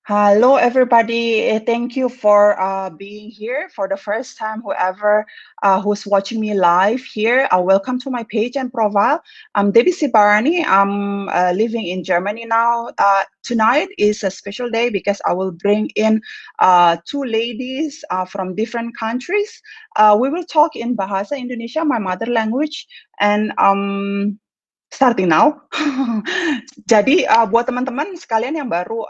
Hello, everybody. Thank you for being here for the first time. Whoever who's watching me live here, welcome to my page and profile. I'm Debbie Sibarani. I'm living in Germany now. Tonight is a special day because I will bring in two ladies from different countries. We will talk in Bahasa Indonesia, my mother language, and starting now. Jadi buat teman-teman sekalian yang baru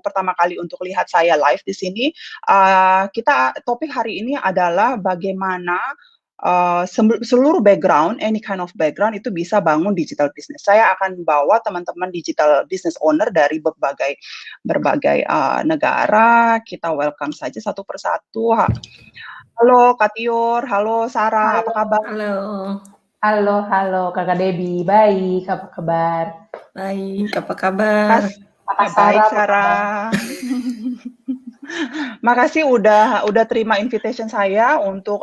pertama kali untuk lihat saya live di sini, topik hari ini adalah bagaimana seluruh background, any kind of background itu bisa bangun digital business. Saya akan bawa teman-teman digital business owner dari berbagai negara. Kita welcome saja satu persatu. Halo Kak Tiur, halo Sarah, apa kabar? Halo Kakak Debbie, baik, apa kabar? Baik, apa kabar? Baik Sarah. Makasih udah terima invitation saya untuk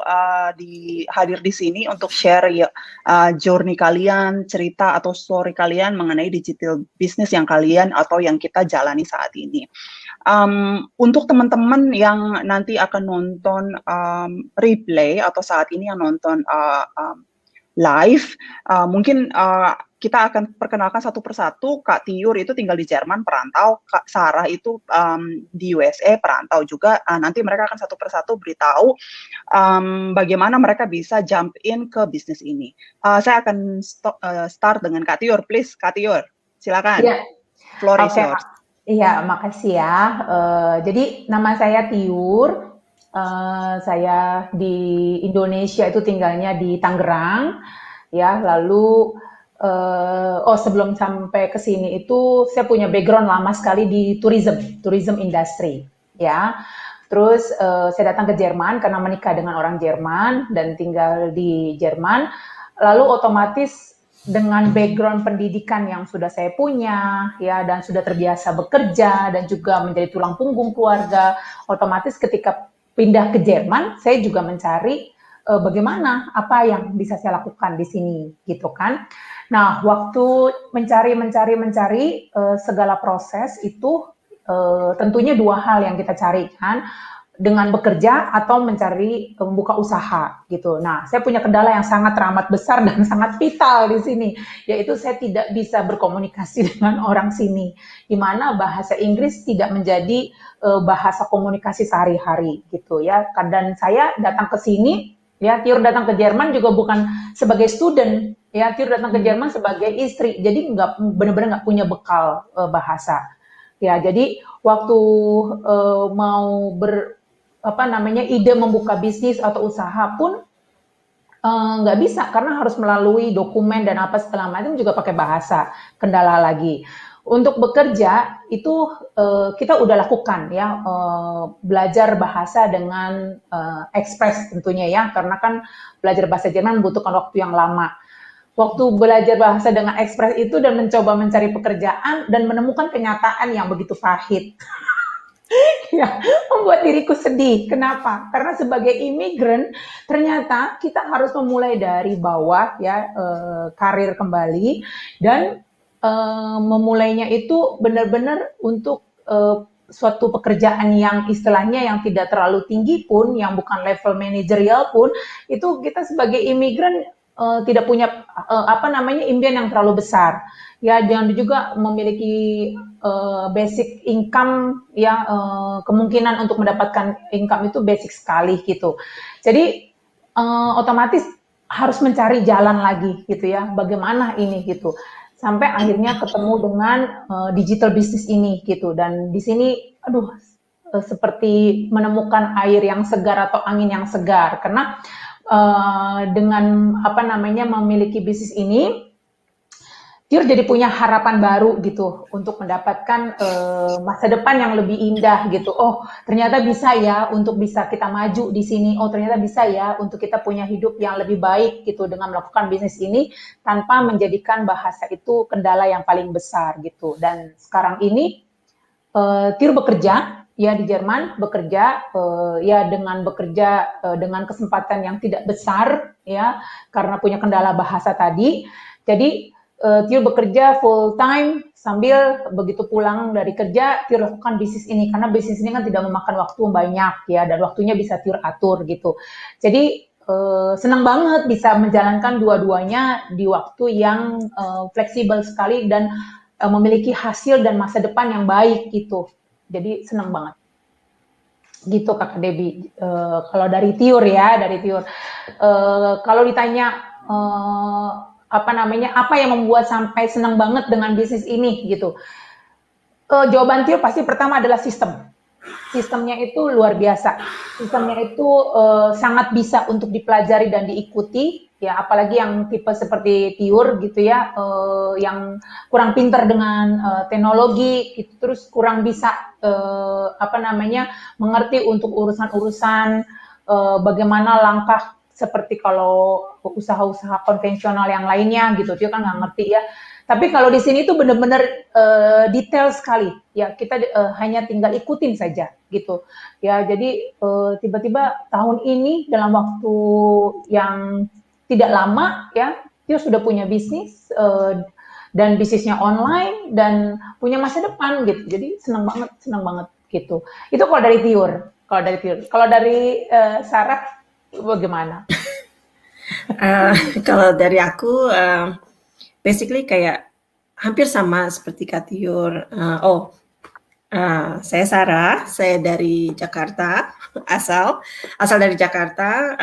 hadir di sini untuk share journey kalian, cerita atau story kalian mengenai digital business yang kalian atau yang kita jalani saat ini. Untuk teman-teman yang nanti akan nonton replay atau saat ini yang nonton live, mungkin kita akan perkenalkan satu persatu. Kak Tiur itu tinggal di Jerman, perantau. Kak Sarah itu di USA, perantau juga. Nanti mereka akan satu persatu beritahu bagaimana mereka bisa jump in ke bisnis ini. Saya akan start dengan Kak Tiur, please. Kak Tiur, silakan. Yeah. Floor is yours. Iya, makasih ya. Jadi nama saya Tiur. Saya di Indonesia itu tinggalnya di Tangerang, ya. Lalu sebelum sampai ke sini itu saya punya background lama sekali di tourism industry, ya. Terus saya datang ke Jerman karena menikah dengan orang Jerman dan tinggal di Jerman. Lalu otomatis dengan background pendidikan yang sudah saya punya, ya, dan sudah terbiasa bekerja dan juga menjadi tulang punggung keluarga, otomatis ketika pindah ke Jerman, saya juga mencari bagaimana, apa yang bisa saya lakukan di sini, gitu kan. Nah, waktu mencari segala proses itu tentunya dua hal yang kita cari kan, dengan bekerja atau mencari membuka usaha, gitu. Nah, saya punya kendala yang sangat teramat besar dan sangat vital di sini, yaitu saya tidak bisa berkomunikasi dengan orang sini, di mana bahasa Inggris tidak menjadi bahasa komunikasi sehari-hari gitu ya. Dan saya datang ke sini, ya, Tiur datang ke Jerman juga bukan sebagai student, ya, Tiur datang ke Jerman sebagai istri, jadi benar-benar nggak punya bekal bahasa. Ya, jadi waktu mau ide membuka bisnis atau usaha pun nggak bisa karena harus melalui dokumen dan apa segala macam juga pakai bahasa, kendala lagi. Untuk bekerja itu kita udah lakukan ya, belajar bahasa dengan ekspres tentunya ya, karena kan belajar bahasa Jerman membutuhkan waktu yang lama. Waktu belajar bahasa dengan ekspres itu dan mencoba mencari pekerjaan dan menemukan kenyataan yang begitu pahit. Ya, membuat diriku sedih. Kenapa? Karena sebagai imigran, ternyata kita harus memulai dari bawah ya, karir kembali dan memulainya itu benar-benar untuk suatu pekerjaan yang istilahnya yang tidak terlalu tinggi pun, yang bukan level manajerial pun, itu kita sebagai imigran tidak punya impian yang terlalu besar. Ya, jangan juga memiliki basic income ya, kemungkinan untuk mendapatkan income itu basic sekali gitu. Jadi otomatis harus mencari jalan lagi gitu ya, bagaimana ini gitu. Sampai akhirnya ketemu dengan digital business ini gitu. Dan di sini seperti menemukan air yang segar atau angin yang segar, karena dengan memiliki bisnis ini, Tiur jadi punya harapan baru gitu untuk mendapatkan masa depan yang lebih indah gitu. Oh, ternyata bisa ya untuk bisa kita maju di sini. Oh, ternyata bisa ya untuk kita punya hidup yang lebih baik gitu dengan melakukan bisnis ini tanpa menjadikan bahasa itu kendala yang paling besar gitu. Dan sekarang ini Tiur bekerja ya di Jerman, bekerja dengan kesempatan yang tidak besar ya karena punya kendala bahasa tadi. Jadi Tio bekerja full time sambil begitu pulang dari kerja Tio lakukan bisnis ini karena bisnis ini kan tidak memakan waktu banyak ya dan waktunya bisa Tio atur gitu. Jadi senang banget bisa menjalankan dua-duanya di waktu yang fleksibel sekali dan memiliki hasil dan masa depan yang baik gitu. Jadi senang banget. Gitu Kakak Debbie. Kalau dari Tiur ya, dari Tiur. Kalau ditanya apa yang membuat sampai senang banget dengan bisnis ini gitu. Jawaban Tiur pasti pertama adalah sistem. Sistemnya itu luar biasa. Sistemnya itu sangat bisa untuk dipelajari dan diikuti. Ya, apalagi yang tipe seperti Tiur gitu ya, yang kurang pintar dengan teknologi, gitu, terus kurang bisa mengerti untuk urusan-urusan bagaimana langkah seperti kalau usaha-usaha konvensional yang lainnya gitu, dia kan nggak ngerti ya. Tapi kalau di sini tuh benar-benar detail sekali, ya kita hanya tinggal ikutin saja gitu. Ya jadi tiba-tiba tahun ini dalam waktu yang tidak lama ya, dia sudah punya bisnis dan bisnisnya online dan punya masa depan gitu. Jadi senang banget gitu. Itu kalau dari Tiur, Kalau dari Sarah bagaimana? Kalau dari aku, basically kayak hampir sama seperti Kak Tiur. Saya Sarah, saya dari Jakarta, asal dari Jakarta.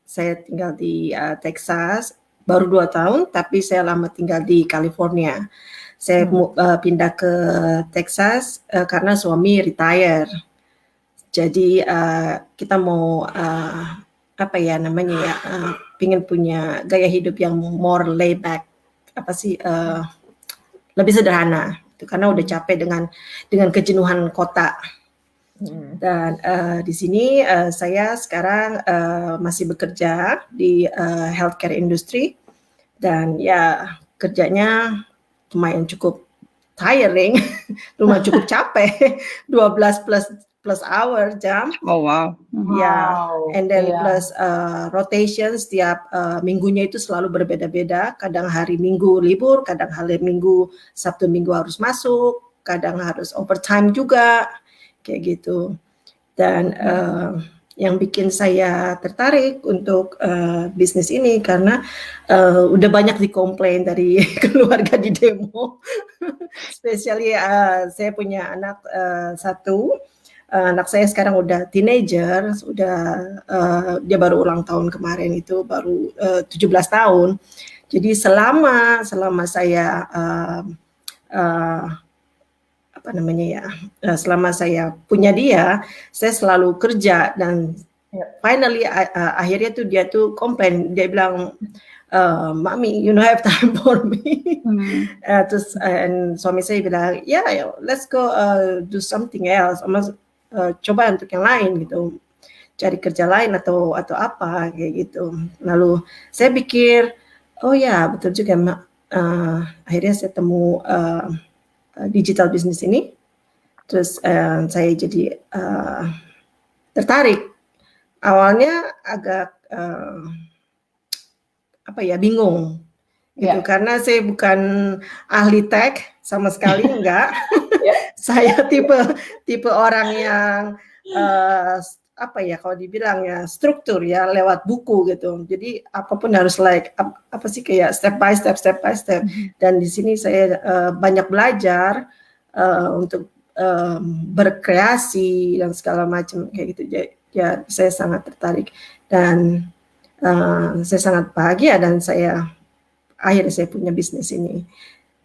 Saya tinggal di Texas, baru 2 tahun, tapi saya lama tinggal di California. Saya pindah ke Texas karena suami retire. Jadi kita mau pengen punya gaya hidup yang more laid back, lebih sederhana. Itu karena udah capek dengan kejenuhan kota. Dan di sini saya sekarang masih bekerja di healthcare industry dan ya kerjanya lumayan cukup tiring, lumayan cukup capek, 12 plus hour jam. Oh wow. Yeah, and then plus rotation setiap minggunya itu selalu berbeda-beda. Kadang hari Minggu libur, kadang hari Minggu, Sabtu Minggu harus masuk, kadang harus overtime juga, kayak gitu. Dan yang bikin saya tertarik untuk bisnis ini karena udah banyak dikomplain dari keluarga di demo. Especially saya punya anak satu. Anak saya sekarang udah teenager, dia baru ulang tahun kemarin itu baru 17 tahun. Jadi selama saya selama saya punya dia, saya selalu kerja dan finally akhirnya tuh dia tuh komplain, dia bilang, Mami, you don't have time for me. Terus suami saya bilang, let's go do something else. Coba untuk yang lain gitu, cari kerja lain atau apa kayak gitu. Lalu saya pikir, oh ya betul juga Mak. Akhirnya saya temu digital business ini, terus saya jadi tertarik. Awalnya agak bingung gitu karena saya bukan ahli tech sama sekali, enggak. Saya tipe orang yang kalau dibilang ya struktur ya lewat buku gitu. Jadi apapun harus kayak step by step. Dan di sini saya banyak belajar untuk berkreasi dan segala macam kayak gitu. Ya saya sangat tertarik dan saya sangat bahagia dan akhirnya saya punya bisnis ini.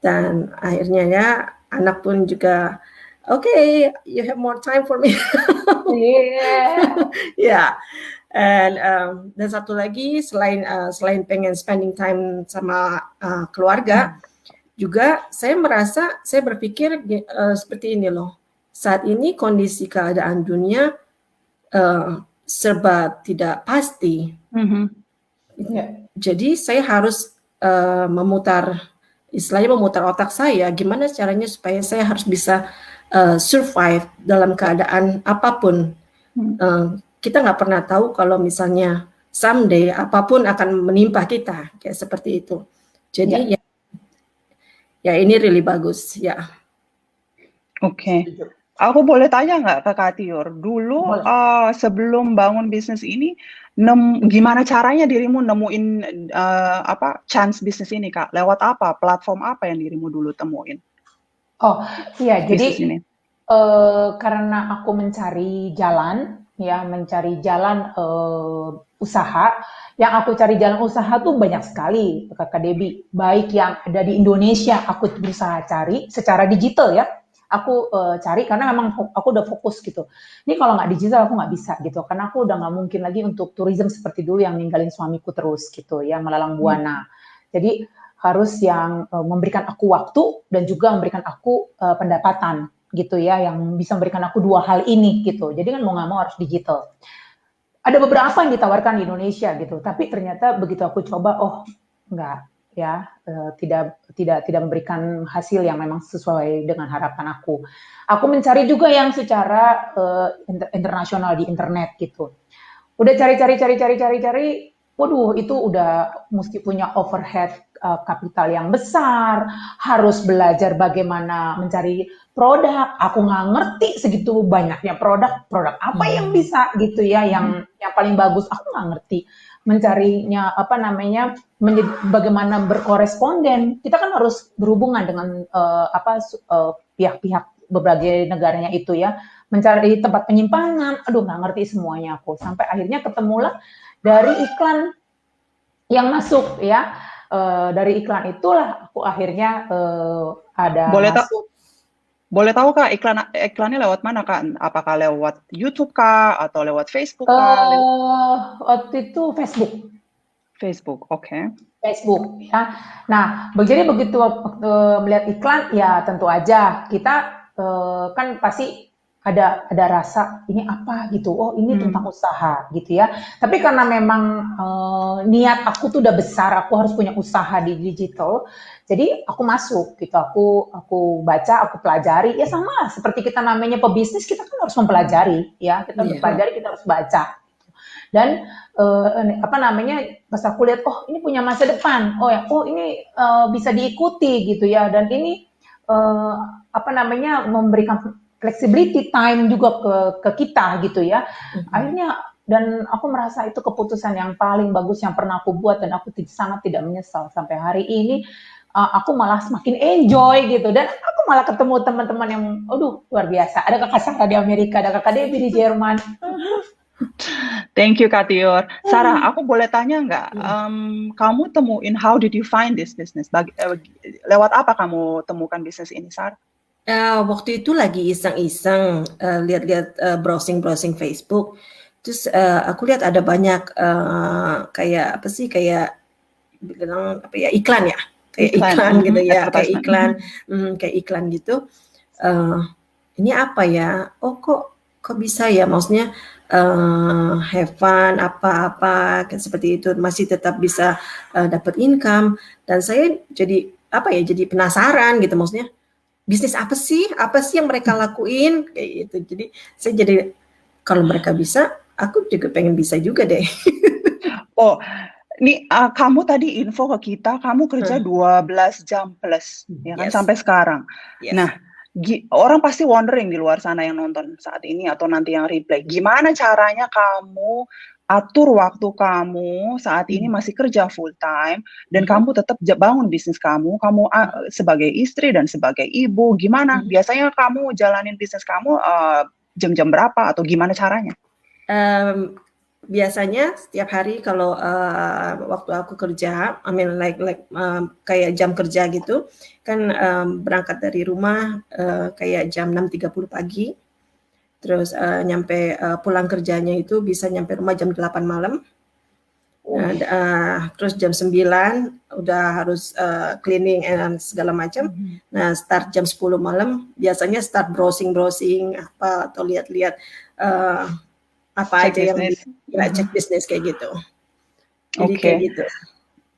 Dan akhirnya ya anak pun juga, okay, you have more time for me. Yeah. Dan satu lagi selain pengen spending time sama keluarga, juga saya berpikir seperti ini loh. Saat ini kondisi keadaan dunia serba tidak pasti. Jadi saya harus memutar otak saya, gimana caranya supaya saya harus bisa survive dalam keadaan apapun. Kita nggak pernah tahu kalau misalnya someday apapun akan menimpa kita, kayak seperti itu. Jadi Ya, ini really bagus ya. Oke. Aku boleh tanya nggak ke Kak Tiur, dulu sebelum bangun bisnis ini, gimana caranya dirimu nemuin chance bisnis ini, Kak? Lewat apa? Platform apa yang dirimu dulu temuin Oh iya, bisnis jadi ini? karena aku mencari jalan, ya mencari jalan usaha. Yang aku cari jalan usaha tuh banyak sekali, Kakak Debbie. Baik yang ada di Indonesia, aku berusaha cari secara digital ya. Aku cari karena memang aku udah fokus gitu. Ini kalau nggak digital aku nggak bisa gitu, karena aku udah nggak mungkin lagi untuk tourism seperti dulu yang ninggalin suamiku terus gitu ya, melalang buana. Jadi harus yang memberikan aku waktu dan juga memberikan aku pendapatan gitu ya, yang bisa memberikan aku dua hal ini gitu. Jadi kan mau nggak mau harus digital. Ada beberapa yang ditawarkan di Indonesia gitu, tapi ternyata begitu aku coba, oh enggak ya, tidak memberikan hasil yang memang sesuai dengan harapan aku. Aku mencari juga yang secara internasional di internet gitu. Udah cari, waduh itu udah mesti punya overhead kapital yang besar, harus belajar bagaimana mencari produk. Aku nggak ngerti segitu banyaknya produk apa yang bisa gitu ya, yang paling bagus. Aku nggak ngerti mencarinya bagaimana berkoresponden. Kita kan harus berhubungan dengan pihak-pihak berbagai negaranya itu ya, mencari tempat penyimpanan. Aduh, nggak ngerti semuanya aku. Sampai akhirnya ketemulah dari iklan yang masuk ya. Dari iklan itulah aku akhirnya ada masuk. Boleh tahu Kak, iklannya lewat mana Kak? Apakah lewat YouTube Kak atau lewat Facebook Kak? Waktu itu Facebook. Facebook, oke. Facebook ya. Nah, jadi begitu melihat iklan ya tentu aja kita kan pasti ada rasa ini apa gitu. Oh, ini tentang usaha gitu ya. Tapi karena memang niat aku tuh udah besar, aku harus punya usaha di digital. Jadi aku masuk gitu. Aku baca, aku pelajari. Ya sama seperti kita namanya pebisnis, kita kan harus mempelajari ya. Kita harus pelajari, kita harus baca. Dan pas aku lihat, oh ini punya masa depan, ini bisa diikuti gitu ya, dan ini memberikan flexibility time juga ke kita gitu ya. Akhirnya, dan aku merasa itu keputusan yang paling bagus yang pernah aku buat, dan aku sangat tidak menyesal sampai hari ini. Aku malah semakin enjoy gitu, dan aku malah ketemu teman-teman yang luar biasa. Ada Kakak Sarah di Amerika, ada Kakak Debbie di Jerman. Thank you Kak Tiur. Sarah, aku boleh tanya nggak? Kamu temuin, how did you find this business? Lewat apa kamu temukan bisnis ini, Sarah? Waktu itu lagi iseng-iseng lihat-lihat browsing Facebook. Terus aku lihat ada banyak kayak iklan ya, kayak iklan gitu ya, kayak iklan gitu. Ini apa ya? Oh kok bisa ya? Maksudnya have fun apa seperti itu, masih tetap bisa dapat income, dan saya jadi penasaran gitu, maksudnya bisnis apa sih yang mereka lakuin kayak gitu. Jadi saya jadi kalau mereka bisa, aku juga pengen bisa juga deh. Oh, ini kamu tadi info ke kita, kamu kerja 12 jam plus, ya kan, sampai sekarang. Nah, orang pasti wondering di luar sana yang nonton saat ini atau nanti yang replay, gimana caranya kamu atur waktu kamu saat ini masih kerja full time dan kamu tetap bangun bisnis kamu sebagai istri dan sebagai ibu, gimana? Biasanya kamu jalanin bisnis kamu jam-jam berapa atau gimana caranya? Biasanya setiap hari kalau waktu aku kerja, kayak jam kerja gitu, kan berangkat dari rumah kayak jam 6.30 pagi, terus nyampe pulang kerjanya itu bisa nyampe rumah jam 8 malam, terus jam 9 udah harus cleaning and segala macam. Nah, start jam 10 malam, biasanya start browsing apa atau lihat-lihat apa aja yang cek bisnis kayak gitu. Jadi kayak gitu.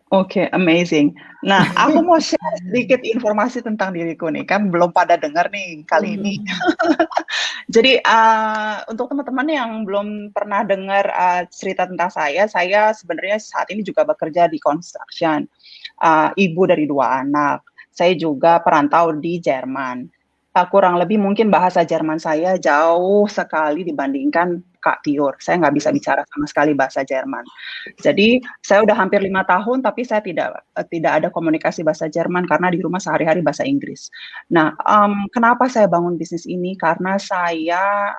Oke, amazing. Nah, aku mau share sedikit informasi tentang diriku nih, kan belum pada dengar nih kali ini. Jadi untuk teman-teman yang belum pernah dengar cerita tentang saya sebenarnya saat ini juga bekerja di construction, ibu dari 2 anak. saya juga perantau di Jerman. Kurang lebih mungkin bahasa Jerman saya jauh sekali dibandingkan Kak Tiur. Saya nggak bisa bicara sama sekali bahasa Jerman. Jadi saya udah hampir 5 tahun, tapi saya tidak ada komunikasi bahasa Jerman karena di rumah sehari-hari bahasa Inggris. Nah, kenapa saya bangun bisnis ini? Karena saya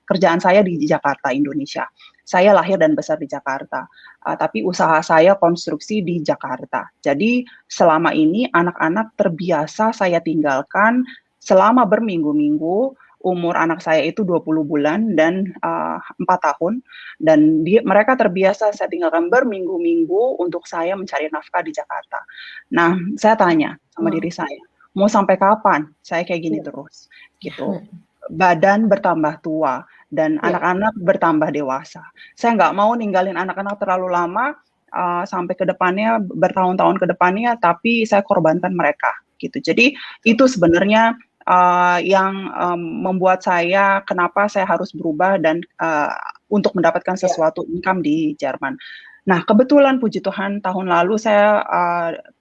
kerjaan saya di Jakarta, Indonesia. Saya lahir dan besar di Jakarta, tapi usaha saya konstruksi di Jakarta. Jadi selama ini anak-anak terbiasa saya tinggalkan selama berminggu-minggu. Umur anak saya itu 20 bulan dan 4 tahun, dan mereka terbiasa saya tinggalkan berminggu-minggu untuk saya mencari nafkah di Jakarta. Nah, saya tanya sama diri saya, mau sampai kapan saya kayak gini terus? Gitu. Badan bertambah tua dan anak-anak bertambah dewasa. Saya nggak mau ninggalin anak-anak terlalu lama sampai ke depannya, bertahun-tahun ke depannya, tapi saya korbankan mereka gitu. Jadi itu sebenarnya yang membuat saya kenapa saya harus berubah dan untuk mendapatkan sesuatu income di Jerman. Nah, kebetulan puji Tuhan tahun lalu saya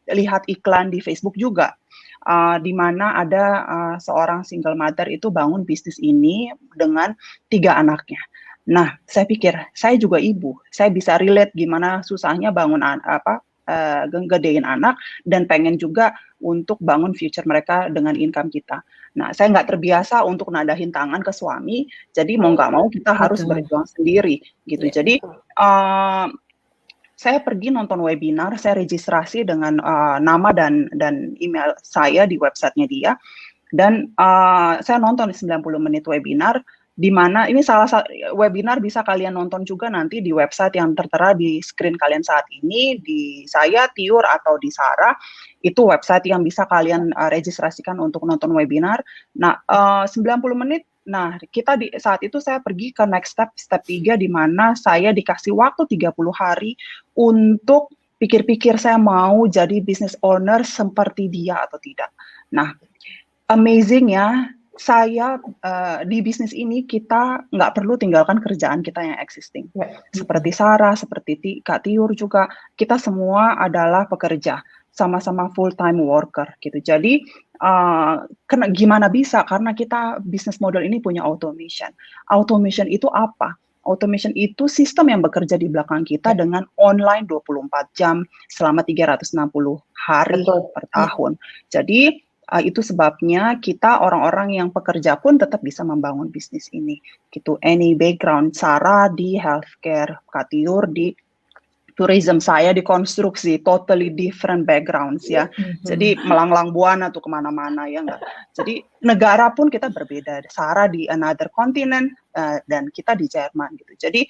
lihat iklan di Facebook juga, di mana ada seorang single mother itu bangun bisnis ini dengan 3 anaknya. Nah, saya pikir saya juga ibu, saya bisa relate gimana susahnya bangun gedein anak dan pengen juga untuk bangun future mereka dengan income kita. Nah, saya nggak terbiasa untuk nadahin tangan ke suami, jadi mau nggak mau kita harus berjuang sendiri gitu. Jadi saya pergi nonton webinar, saya registrasi dengan nama dan email saya di websitenya dia, dan saya nonton 90 menit webinar, di mana ini salah satu webinar bisa kalian nonton juga nanti di website yang tertera di screen kalian saat ini, di saya, Tiur, atau di Sarah, itu website yang bisa kalian registrasikan untuk nonton webinar. Nah, 90 menit, nah kita saat itu saya pergi ke next step 3, di mana saya dikasih waktu 30 hari untuk pikir-pikir saya mau jadi business owner seperti dia atau tidak. Nah, amazing ya, saya di bisnis ini kita nggak perlu tinggalkan kerjaan kita yang existing. Seperti Sarah, seperti Kak Tiur juga, kita semua adalah pekerja, sama-sama full time worker gitu. Jadi gimana bisa? Karena kita bisnis model ini punya automation. Automation itu apa? Automation itu sistem yang bekerja di belakang kita dengan online 24 jam selama 360 hari per tahun. Jadi itu sebabnya kita orang-orang yang pekerja pun tetap bisa membangun bisnis ini gitu. Any background, Sarah di healthcare, Kak Tiur di tourism, saya di konstruksi, totally different backgrounds ya. Jadi melanglang buana tuh kemana-mana ya enggak. Jadi negara pun kita berbeda. Sarah di another continent dan kita di Jerman gitu. Jadi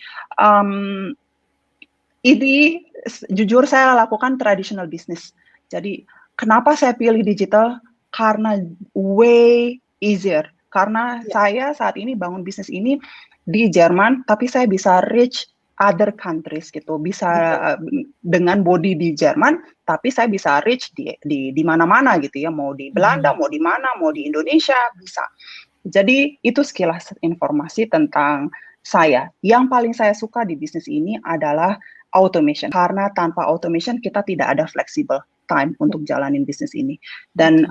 ini jujur saya lakukan traditional business. Jadi kenapa saya pilih digital? Karena way easier. Karena saya saat ini bangun bisnis ini di Jerman, tapi saya bisa reach other countries gitu. Bisa dengan body di Jerman, tapi saya bisa reach di mana-mana gitu ya. Mau di Belanda, mau di mana, mau di Indonesia, bisa. Jadi itu sekilas informasi tentang saya. Yang paling saya suka di bisnis ini adalah automation. Karena tanpa automation kita tidak ada flexible time untuk jalanin bisnis ini. Dan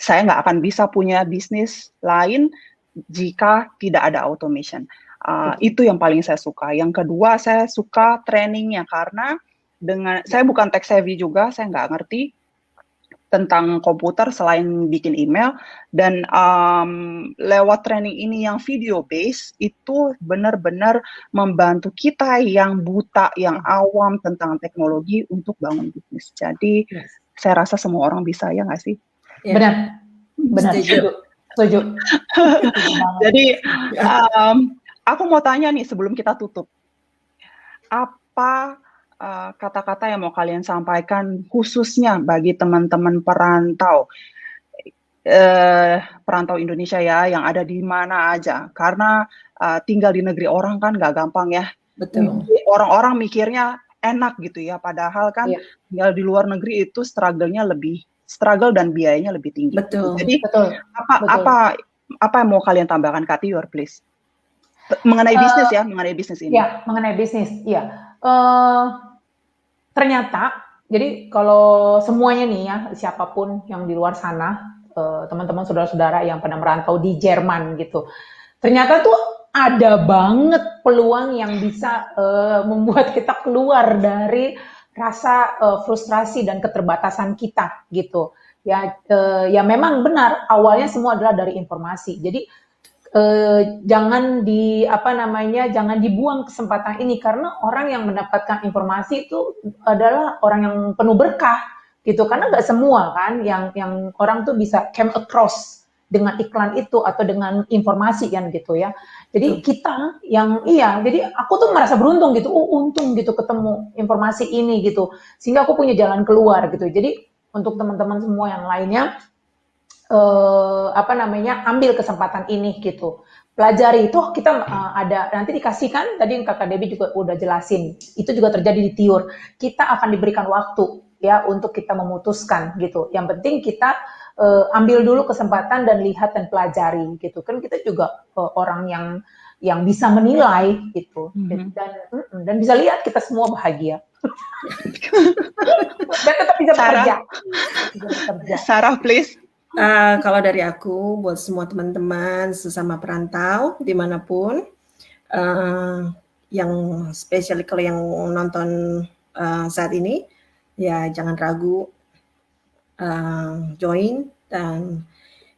saya nggak akan bisa punya bisnis lain jika tidak ada automation. Itu yang paling saya suka. Yang kedua, saya suka trainingnya karena saya bukan tech savvy juga, saya nggak ngerti tentang komputer selain bikin email, dan lewat training ini yang video based itu benar-benar membantu kita yang buta, yang awam tentang teknologi untuk bangun bisnis. Jadi saya rasa semua orang bisa, ya nggak sih? Benar, setuju. Jadi aku mau tanya nih sebelum kita tutup, apa kata-kata yang mau kalian sampaikan khususnya bagi teman-teman perantau Indonesia ya, yang ada di mana aja, karena tinggal di negeri orang kan gak gampang ya. Betul. Orang-orang mikirnya enak gitu ya, padahal kan tinggal di luar negeri itu struggle dan biayanya lebih tinggi. Betul. Jadi apa yang mau kalian tambahkan, Kak Tiur, please, mengenai bisnis ini? Ya, mengenai bisnis, ya. Ternyata Jadi kalau semuanya nih ya, siapapun yang di luar sana, teman-teman saudara-saudara yang pada merantau di Jerman gitu, ternyata tuh ada banget peluang yang bisa membuat kita keluar dari rasa frustrasi dan keterbatasan kita gitu. Ya, ya memang benar awalnya semua adalah dari informasi. Jadi jangan jangan dibuang kesempatan ini karena orang yang mendapatkan informasi itu adalah orang yang penuh berkah gitu, karena nggak semua kan yang orang tuh bisa came across dengan iklan itu atau dengan informasi kan gitu ya. Jadi kita yang jadi aku tuh merasa beruntung gitu, untung gitu ketemu informasi ini gitu, sehingga aku punya jalan keluar gitu. Jadi untuk teman-teman semua yang lainnya, ambil kesempatan ini gitu, pelajari itu kita ada nanti dikasihkan, tadi Kakak Debbie juga udah jelasin, itu juga terjadi di TIUR, kita akan diberikan waktu ya untuk kita memutuskan gitu, yang penting kita ambil dulu kesempatan dan lihat dan pelajari gitu kan, kita juga orang yang bisa menilai gitu, dan bisa lihat kita semua bahagia dan tetap bisa bekerja. Sarah please. Kalau dari aku, buat semua teman-teman sesama perantau dimanapun, yang especially kalau yang nonton saat ini, ya jangan ragu, join dan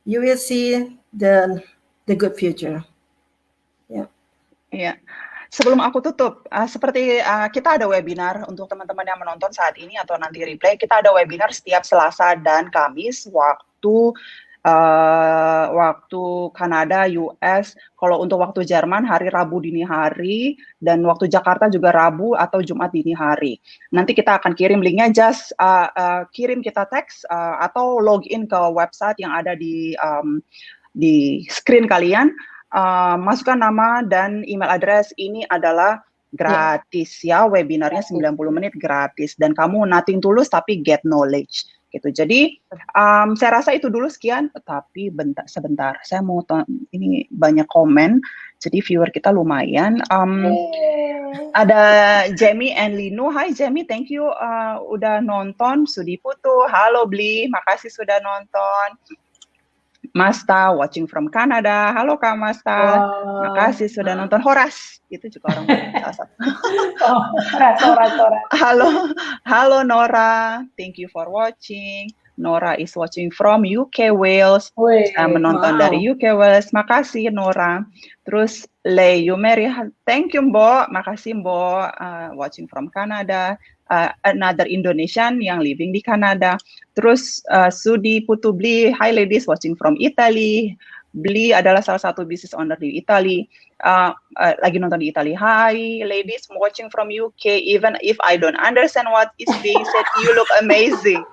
you will see the good future. Ya. Yeah. Sebelum aku tutup, seperti kita ada webinar untuk teman-teman yang menonton saat ini atau nanti replay, kita ada webinar setiap Selasa dan Kamis waktu Kanada, US. Kalau untuk waktu Jerman hari Rabu dini hari, dan waktu Jakarta juga Rabu atau Jumat dini hari. Nanti kita akan kirim linknya, just kirim kita teks atau login ke website yang ada di screen kalian. Masukkan nama dan email address. Ini adalah gratis ya, webinarnya 90 menit gratis, dan kamu nothing tulus tapi get knowledge gitu. Jadi saya rasa itu dulu sekian, tapi sebentar saya mau ini banyak komen, jadi viewer kita lumayan. Ada Jamie and Linu. Hai Jamie, thank you udah nonton. Sudi Putu, halo Bli, makasih sudah nonton. Masta watching from Canada. Halo Kak Masta. Makasih sudah nonton. Horas, itu juga orang salah satu. Horas. Halo Nora. Thank you for watching. Nora is watching from UK Wales. Saya menonton dari UK Wales. Makasih Nora. Terus Lei Yumeri, thank you Mbok. Makasih Mbok, watching from Canada. Another Indonesian yang living di Kanada. Terus Sudi Putu Bli, hi ladies watching from Italy. Bli adalah salah satu business owner di Italy, lagi nonton di Italy. Hi ladies watching from UK, even if I don't understand what is being said, you look amazing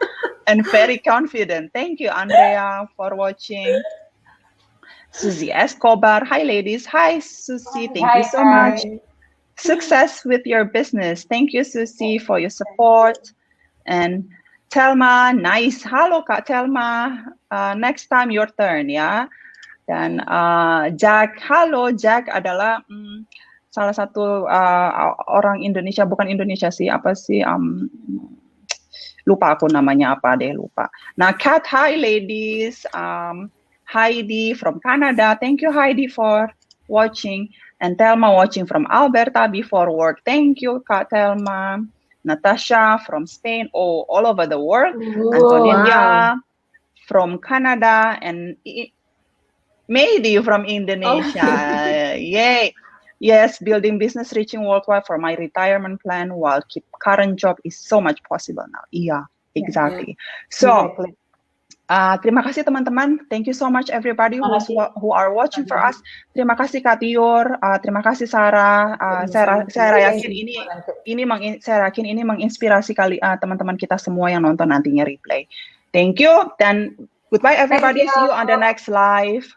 and very confident. Thank you Andrea for watching. Susie Escobar, hi ladies. Hi Susie, thank you so much. Success with your business. Thank you, Susie, for your support. And Telma, nice. Halo Kak Telma. Next time your turn ya. Dan Jack, halo Jack adalah salah satu orang Indonesia, bukan Indonesia sih, apa sih? Lupa aku namanya apa deh, lupa. Nah, Kat, hi ladies. Heidi from Canada. Thank you Heidi for watching. And Telma watching from Alberta before work. Thank you, Kak Telma. Natasha from Spain, all over the world. Antonia from Canada, and Mehdi from Indonesia. Yay. Yes, building business reaching worldwide for my retirement plan while keep current job is so much possible now. Yeah, exactly. So, terima kasih teman-teman. Thank you so much everybody who are watching for us. Terima kasih Kak Tiur, terima kasih Sarah. Saya yakin ini menginspirasi teman-teman kita semua yang nonton nantinya replay. Thank you dan goodbye everybody. See you on the next live.